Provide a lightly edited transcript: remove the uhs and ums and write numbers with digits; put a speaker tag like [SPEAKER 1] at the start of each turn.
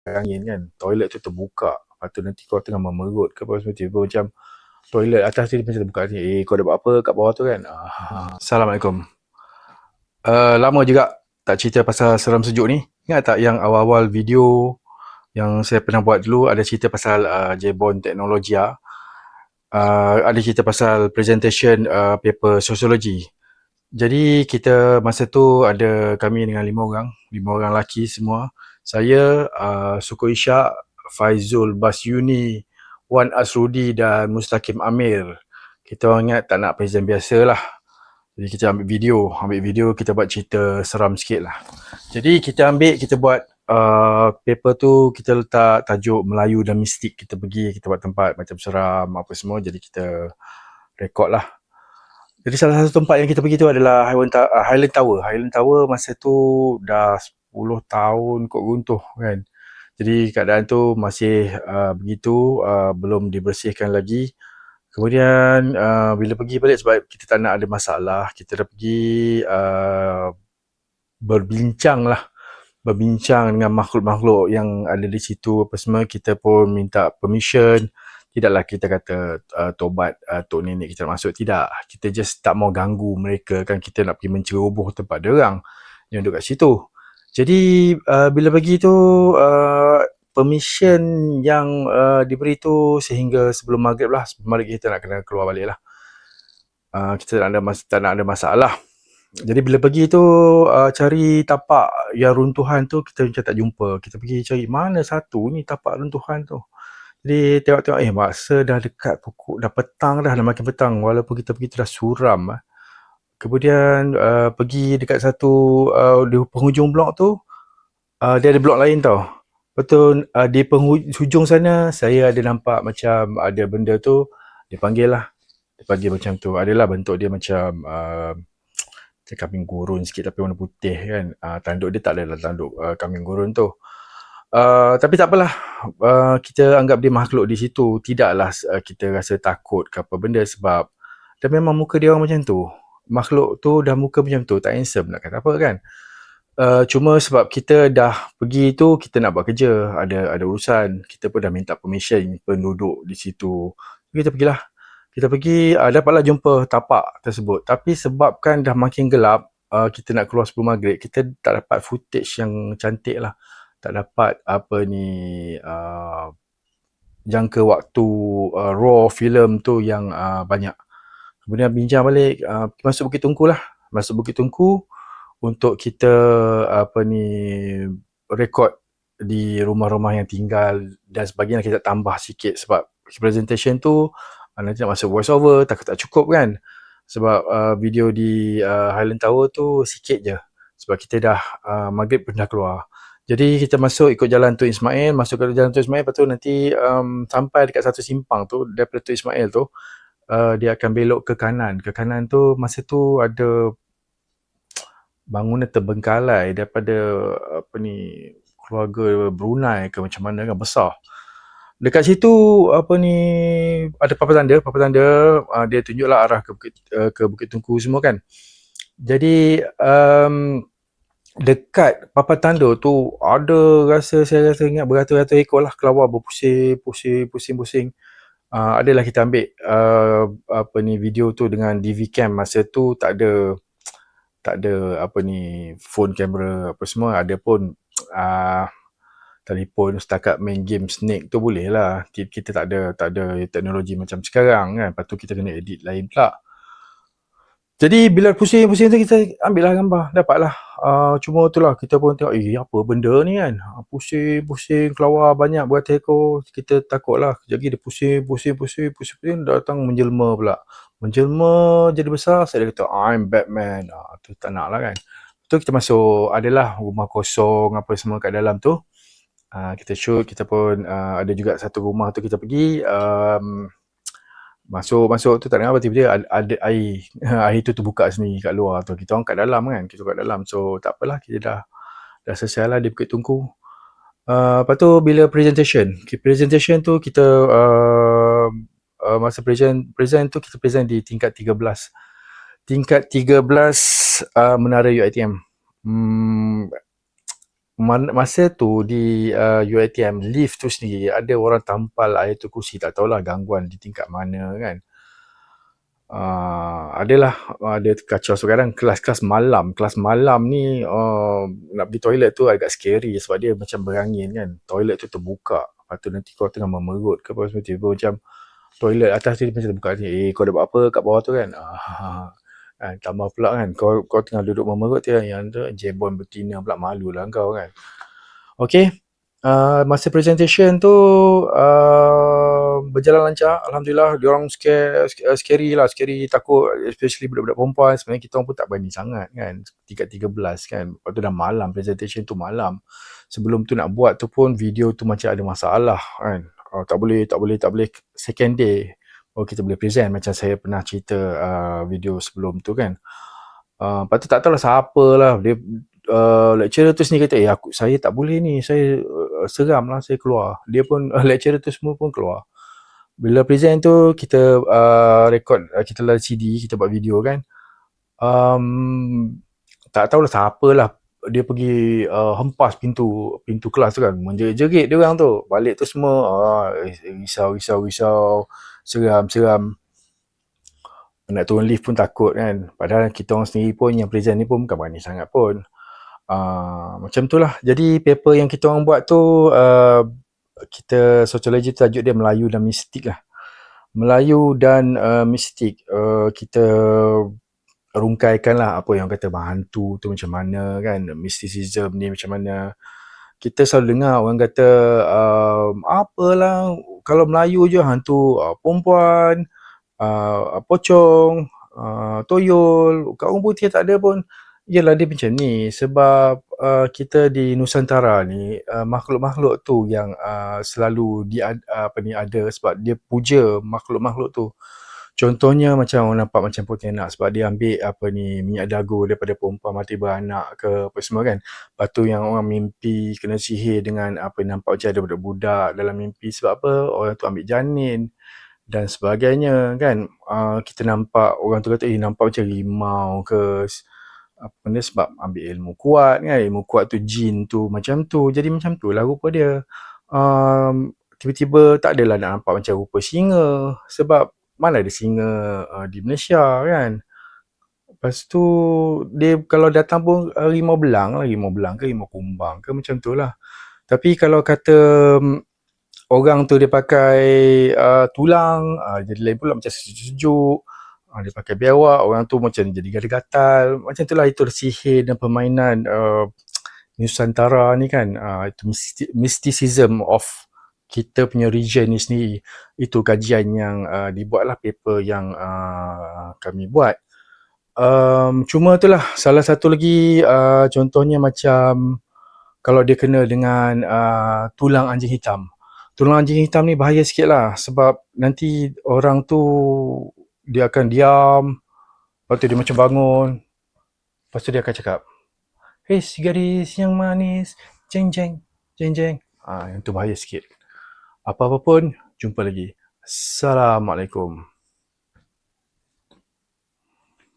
[SPEAKER 1] angin kan, toilet tu terbuka, lepas tu nanti kau tengah memerut ke apa semua, tiba macam toilet atas tu macam terbuka ni, kau dah buat apa kat bawah tu kan. Assalamualaikum. Lama juga tak cerita pasal seram sejuk ni. Ingat tak yang awal-awal video yang saya pernah buat dulu, ada cerita pasal Jebon Teknologia, ada cerita pasal presentation paper sosiologi. Jadi kita masa tu ada kami dengan 5 orang lelaki semua. Saya, Suko Ishak, Faizul Basyuni, Wan Asrudi dan Mustaqim Amir. Kita orang ingat tak nak present biasa lah. Jadi kita ambil video kita buat cerita seram sikit lah. Jadi kita buat paper tu, kita letak tajuk Melayu dan Mistik. Kita pergi, kita buat tempat macam seram apa semua, jadi kita rekod lah. Jadi salah satu tempat yang kita pergi tu adalah Highland Tower. Highland Tower masa tu dah 10 tahun kot runtuh kan. Jadi keadaan tu masih begitu, belum dibersihkan lagi. Kemudian bila pergi balik, sebab kita tak nak ada masalah, kita dah pergi berbincang dengan makhluk-makhluk yang ada di situ apa semua. Kita pun minta permission. Tidaklah kita kata tobat tok nenek kita nak masuk, tidak. Kita just tak mau ganggu mereka kan, kita nak pergi menceroboh tempat diorang yang duduk kat situ. Jadi bila pergi tu, permission yang diberi tu sehingga sebelum maghrib lah. Sebelum maghrib kita nak kena keluar balik lah. Kita tak nak ada masalah. Jadi bila pergi tu cari tapak yang runtuhan tu, kita macam tak jumpa. Kita pergi cari mana satu ni tapak runtuhan tu. Jadi tengok-tengok, masa dah dekat pukul, dah petang dah makin petang, walaupun kita pergi tu dah suram. Kemudian pergi dekat satu di penghujung blok tu, dia ada blok lain tau. Betul, di penghujung sana saya ada nampak macam ada benda tu, dia panggil macam tu. Adalah bentuk dia macam kambing gurun sikit tapi warna putih kan. Tanduk dia tak adalah tanduk kambing gurun tu. Tapi tak apalah, kita anggap dia makhluk di situ. Tidaklah kita rasa takut ke apa benda, sebab dah memang muka dia orang macam tu. Makhluk tu dah muka macam tu, tak handsome nak kata apa kan. Cuma sebab kita dah pergi tu, kita nak buat kerja, ada urusan, kita pun dah minta permission penduduk di situ. Kita pergilah. Kita pergi, dapatlah jumpa tapak tersebut. Tapi sebabkan dah makin gelap, kita nak keluar sebelum maghrib, kita tak dapat footage yang cantik lah. Tak dapat jangka waktu raw film tu yang banyak. Kemudian bincang balik, masuk Bukit Tungku lah. Masuk Bukit Tungku untuk kita rekod di rumah-rumah yang tinggal dan sebagainya. Kita tambah sikit sebab presentation tu nanti nak masuk voice over, takut tak cukup kan. Sebab video di Highland Tower tu sikit je, sebab kita dah maghrib pun dah keluar. Jadi kita masuk ikut jalan Tun Ismail, masuk ke jalan Tun Ismail, lepas tu nanti sampai dekat satu simpang tu, daripada Tun Ismail tu, dia akan belok ke kanan. Ke kanan tu, masa tu ada bangunan terbengkalai daripada keluarga Brunei ke macam mana kan, besar. Dekat situ ada papan tanda, dia tunjuklah arah ke Bukit Tungku semua kan. Jadi dekat papan tanda tu ada saya rasa ingat beratus-ratus ekor lah kelawar berpusing. Adalah kita ambil video tu dengan DV cam. Masa tu tak ada phone kamera apa semua. Ada pun telefon setakat main game Snake tu boleh lah. Kita tak ada teknologi macam sekarang kan. Lepas tu kita kena edit lain pula. Jadi bila pusing tu kita ambil lah gambar, dapatlah. Cuma tu lah kita pun tengok, apa benda ni kan. Pusing, kelawar banyak beratus ekor. Kita takut lah. Jadi dia pusing, datang menjelma pula. Menjelma jadi besar, saya kata, I'm Batman. Tu tak nak lah kan. Tu kita masuk, adalah rumah kosong apa semua kat dalam tu. Kita shoot, kita pun ada juga satu rumah tu kita pergi. Masuk tu tak dengar apa, tiba-tiba ada air. Air tu terbuka sendiri kat luar tu. Kita orang kat dalam kan, so tak apalah, kita dah selesai lah di Bukit Tungku. Lepas tu bila presentation tu kita masa present tu kita present di tingkat 13 Menara UiTM. masa tu di UiTM lift tu sendiri ada orang tampal Ayatul Kursi, tak tahulah gangguan di tingkat mana kan. Adalah ada kacau sekarang. Kelas malam ni nak pergi toilet tu agak scary sebab dia macam berangin kan, toilet tu terbuka, lepas tu nanti kau tengah memerut ke apa, tiba-tiba macam toilet atas tu macam terbuka ni, kau dah buat apa kat bawah tu kan. Tambah pula kan kau tengah duduk memerut tu, yang tu jebon betina pula, malulah kau kan. Okay, masa presentation tu berjalan lancar, Alhamdulillah. Diorang scary lah, scary, takut, especially budak-budak perempuan. Sebenarnya kita orang pun tak berani sangat kan, tingkat 13 kan. Lepas tu dah malam, presentation tu malam. Sebelum tu nak buat tu pun video tu macam ada masalah kan. Tak boleh. Second day kita boleh present, macam saya pernah cerita video sebelum tu kan. Lepas tu tak tahulah siapa lah dia, lecturer tu sendiri kata, saya tak boleh ni, saya seram lah, saya keluar. Dia pun lecturer tu semua pun keluar. Bila present tu kita record, kita lah CD, kita buat video kan. Tak tahulah siapa lah, dia pergi hempas pintu kelas tu kan, menjerit-jerit dia orang tu. Balik tu semua risau, seram. Nak turun lift pun takut kan. Padahal kita orang sendiri pun yang present ni pun bukan berani sangat pun. Macam tu lah. Jadi paper yang kita orang buat tu, kita sociology tu tajuk dia Melayu dan Mistik lah. Melayu dan mistik. Kita rungkaikan lah apa yang kata hantu tu macam mana kan, mysticism ni macam mana. Kita selalu dengar orang kata apalah, kalau Melayu je hantu perempuan, pocong, toyol. Kat orang putih tak ada pun. Yelah, dia macam ni sebab kita di Nusantara ni, makhluk-makhluk tu yang selalu ada sebab dia puja makhluk-makhluk tu. Contohnya macam orang nampak macam pontianak sebab dia ambil minyak dagu daripada perempuan mati beranak ke apa semua kan. Lepas tu yang orang mimpi kena sihir dengan nampak macam ada budak-budak dalam mimpi, sebab apa, orang tu ambil janin dan sebagainya kan. Kita nampak orang tu kata nampak macam rimau ke apa benda, sebab ambil ilmu kuat kan. Ilmu kuat tu jin tu macam tu, jadi macam tu lah rupa dia. Tiba-tiba tak adalah nak nampak macam rupa singa, sebab mana ada singa di Malaysia kan. Lepas tu dia kalau datang pun rimau belang ke rimau kumbang ke macam tu lah. Tapi kalau kata orang tu dia pakai tulang, jadi lain pula, macam sejuk-sejuk. Dia pakai biawak, orang tu macam jadi gatal-gatal. Macam tu lah, itu sihir dan permainan Nusantara ni kan. Itu mysticism of kita punya region ni sendiri. Itu kajian yang dibuatlah, paper yang kami buat. Cuma tu lah, salah satu lagi contohnya macam kalau dia kena dengan tulang anjing hitam. Tulang anjing hitam ni bahaya sikit lah, sebab nanti orang tu dia akan diam, lepas tu dia macam bangun, lepas tu dia akan cakap, "Hey si gadis yang manis, jeng jeng, jeng jeng." Yang tu bahaya sikit. Apa-apa pun, jumpa lagi. Assalamualaikum.